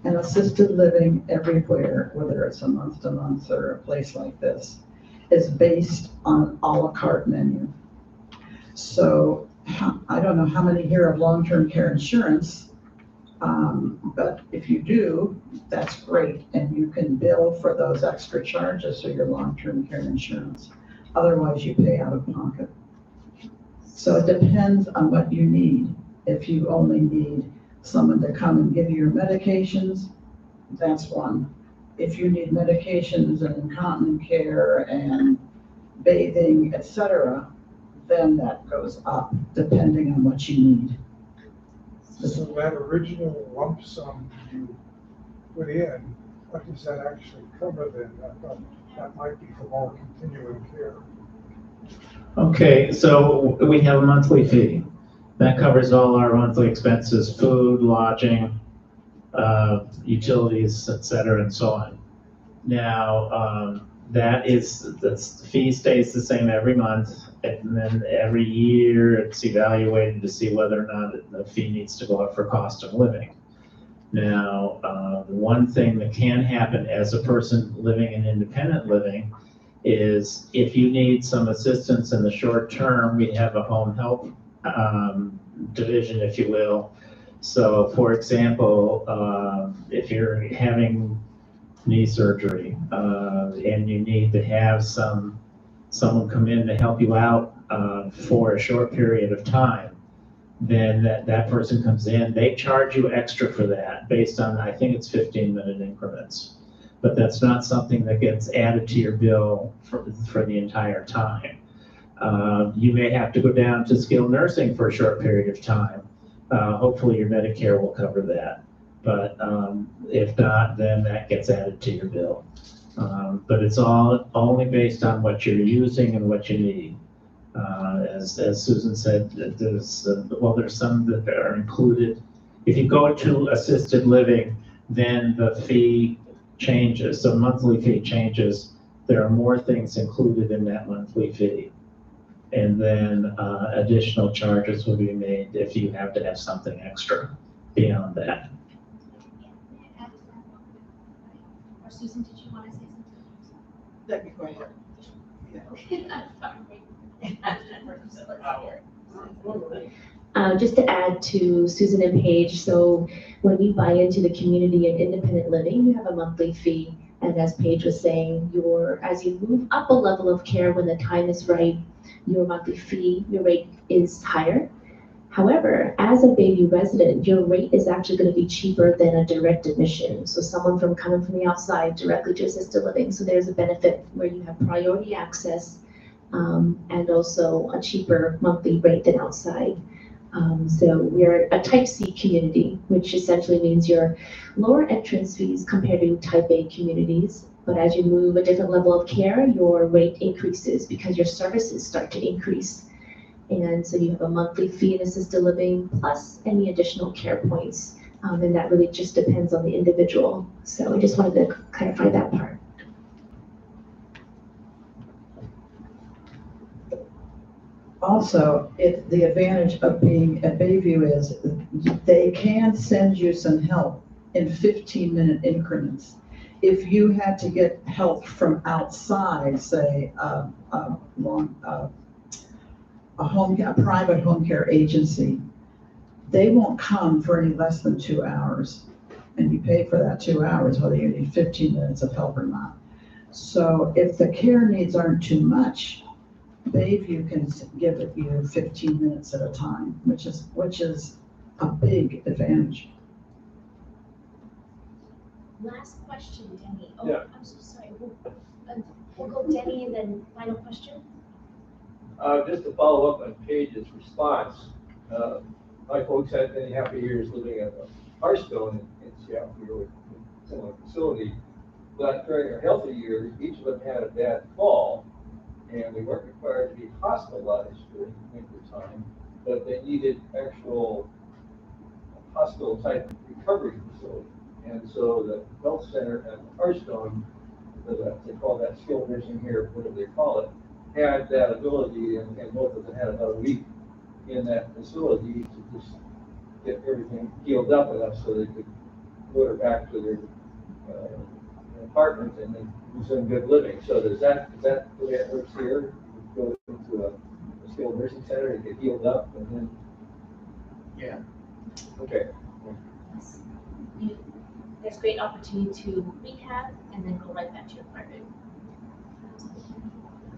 S6: And assisted living everywhere, whether it's a month-to-month or a place like this, is based on a la carte menu. So I don't know how many here have long-term care insurance, but if you do, that's great. And you can bill for those extra charges or your long-term care insurance. Otherwise, you pay out of pocket. So it depends on what you need. If you only need someone to come and give you your medications, that's one. If you need medications and incontinent care and bathing, etc., then that goes up depending on what you need.
S12: So that original lump sum you put in, what does that actually cover then? I thought that might be for more continuing care.
S10: Okay, so we have a monthly fee. That covers all our monthly expenses, food, lodging, utilities, et cetera, and so on. Now, the fee stays the same every month, and then every year it's evaluated to see whether or not the fee needs to go up for cost of living. Now, the one thing that can happen as a person living in independent living is if you need some assistance in the short term, we have a home health division, if you will. So, for example, if you're having knee surgery and you need to have someone come in to help you out for a short period of time, then that person comes in. They charge you extra for that based on, I think it's 15-minute increments. But that's not something that gets added to your bill for the entire time. You may have to go down to skilled nursing for a short period of time. Hopefully your Medicare will cover that. But if not, then that gets added to your bill. But it's all only based on what you're using and what you need. As Susan said, there's some that are included. If you go to assisted living, then the fee changes, so monthly fee changes. There are more things included in that monthly fee. And then additional charges will be made if you have to have something extra beyond that.
S7: Or Susan, did you want to say something?
S6: Let me go ahead.
S1: Just to add to Susan and Paige, so when you buy into the community and independent living, you have a monthly fee. And as Paige was saying, as you move up a level of care when the time is right, your monthly fee, your rate is higher. However, as a Bayview resident, your rate is actually going to be cheaper than a direct admission. So someone coming from the outside directly to assisted living. So there's a benefit where you have priority access and also a cheaper monthly rate than outside. So we're a type C community, which essentially means your lower entrance fees compared to type A communities. But as you move a different level of care, your rate increases because your services start to increase. And so you have a monthly fee in assisted living plus any additional care points
S7: And that really just depends on the individual. So I just wanted to clarify that part.
S6: Also, the advantage of being at Bayview is they can send you some help in 15-minute increments. If you had to get help from outside, say, a private home care agency, they won't come for any less than 2 hours. And you pay for that 2 hours, whether you need 15 minutes of help or not. So if the care needs aren't too much, Bayview can give it you 15 minutes at a time, which is a big advantage.
S7: Last question, Denny. Oh,
S15: Yeah.
S7: I'm so sorry. We'll go Denny and then final question.
S15: Just to follow up on Paige's response, my folks had many happy years living at Hearthstone in Seattle, with a similar facility. But during their healthy years, each of them had a bad fall, and they weren't required to be hospitalized during winter time, but they needed actual hospital-type recovery facility. And so the health center at Hearthstone, they call that skilled nursing here, whatever they call it, had that ability, and both of them had about a week in that facility to just get everything healed up enough so they could put her back to their apartment and then do some good living. So is that the way it works here? You go into a skilled nursing center and get healed up and then?
S10: Yeah.
S15: Okay.
S7: There's great opportunity to rehab and then go right back to your apartment.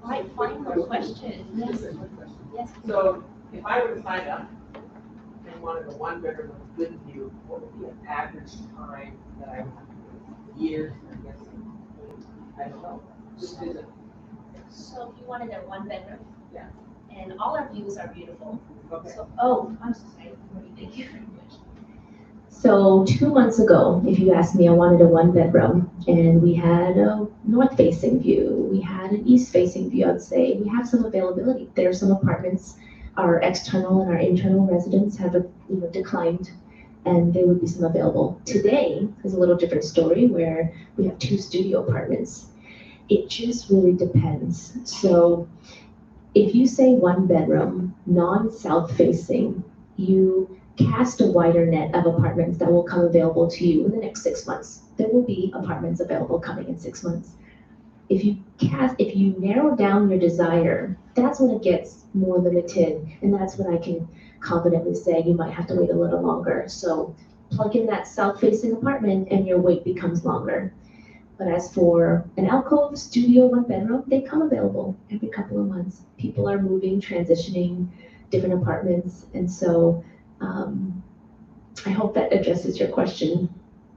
S7: All right, final question. Yes. Yes.
S11: So if I were to sign up and wanted a one-bedroom with view, what would be an average time that I would have to wait? Years, I'm guessing. I don't know. Just visit.
S7: So if you wanted a one bedroom?
S11: Yeah.
S7: And all our views are beautiful.
S11: Okay.
S7: So, I'm so sorry. Thank you very much. So 2 months ago, if you asked me, I wanted a one bedroom, and we had a north facing view, we had an east facing view, I'd say we have some availability. There are some apartments, our external and our internal residents have declined, and there would be some available. Today is a little different story where we have 2 studio apartments. It just really depends. So if you say one bedroom, non-south facing, you cast a wider net of apartments that will come available to you in the next 6 months. There will be apartments available coming in 6 months. If you narrow down your desire, that's when it gets more limited, and that's when I can confidently say you might have to wait a little longer. So plug in that south-facing apartment and your wait becomes longer. But as for an alcove, studio, one bedroom, they come available every couple of months. People are moving, transitioning, different apartments, and so I hope that addresses your question.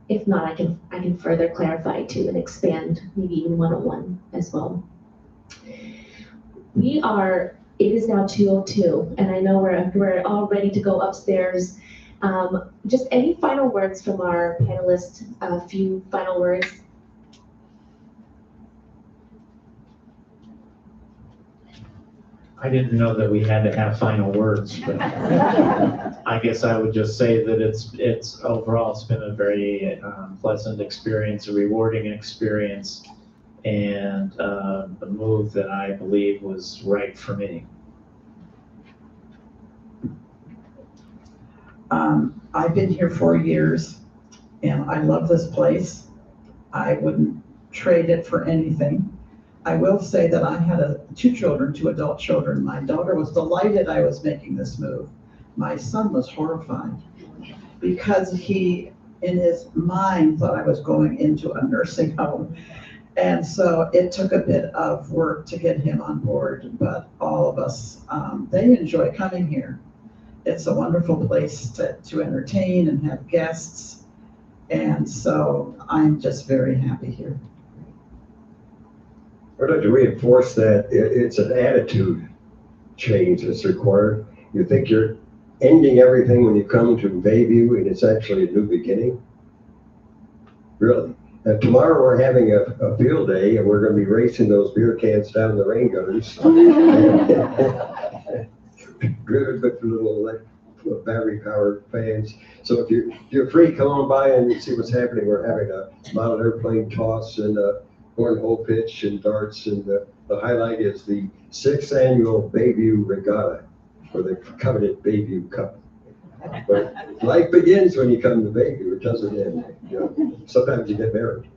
S7: If not, I can further clarify too and expand, maybe even one-on-one as well. It is now 2:02, and I know we're all ready to go upstairs. Just any final words from our panelists, a few final words.
S10: I didn't know that we had to have final words, but I guess I would just say that it's overall, it's been a very pleasant experience, a rewarding experience, and a move that I believe was right for me.
S6: I've been here 4 years, and I love this place. I wouldn't trade it for anything. I will say that I had 2 children, 2 adult children. My daughter was delighted I was making this move. My son was horrified because he, in his mind, thought I was going into a nursing home. And so it took a bit of work to get him on board, but all of us, they enjoy coming here. It's a wonderful place to entertain and have guests. And so I'm just very happy here.
S2: I'd like to reinforce that it's an attitude change that's required. You think you're ending everything when you come to Bayview, and it's actually a new beginning. Really. Tomorrow we're having a field day, and we're going to be racing those beer cans down the rain gutters. Good with a little battery powered fans. So if you're free, come on by and see what's happening. We're having a model airplane toss and a cornhole pitch and darts, and the highlight is the 6th annual Bayview Regatta for the coveted Bayview Cup. But life begins when you come to Bayview, it doesn't end. You know, sometimes you get married.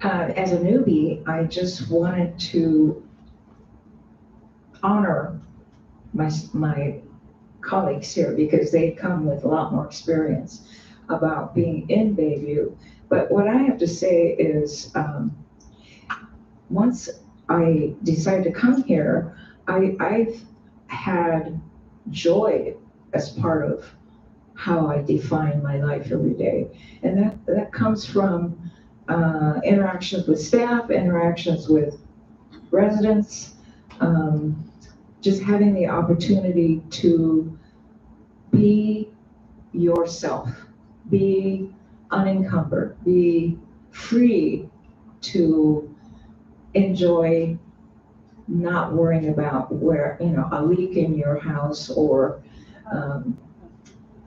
S19: As a newbie, I just wanted to honor my colleagues here because they come with a lot more experience about being in Bayview. But what I have to say is, once I decided to come here, I've had joy as part of how I define my life every day. And that comes from interactions with staff, interactions with residents, just having the opportunity to be yourself, be unencumbered, be free to enjoy not worrying about where, a leak in your house or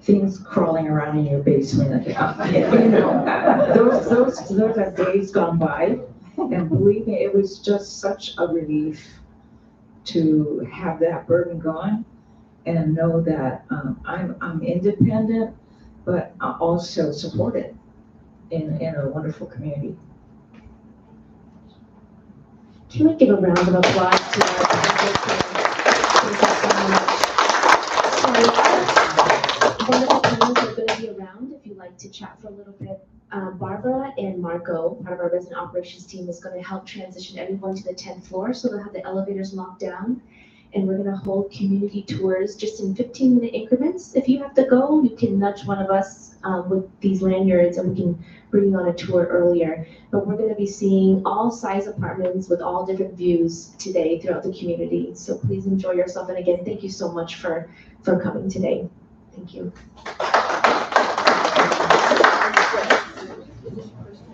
S19: things crawling around in your basement. Those are days gone by, and believe me, it was just such a relief to have that burden gone and know that I'm independent, but also supported in a wonderful community.
S7: Can we give a round of applause to our speakers? Thank you so much. So, one of the teams are going to be around if you'd like to chat for a little bit. Barbara and Marco, part of our resident operations team, is going to help transition everyone to the 10th floor, so they'll have the elevators locked down. And we're going to hold community tours just in 15-minute increments. If you have to go, you can nudge one of us with these lanyards and we can bring you on a tour earlier. But we're going to be seeing all size apartments with all different views today throughout the community. So please enjoy yourself. And again, thank you so much for coming today. Thank you.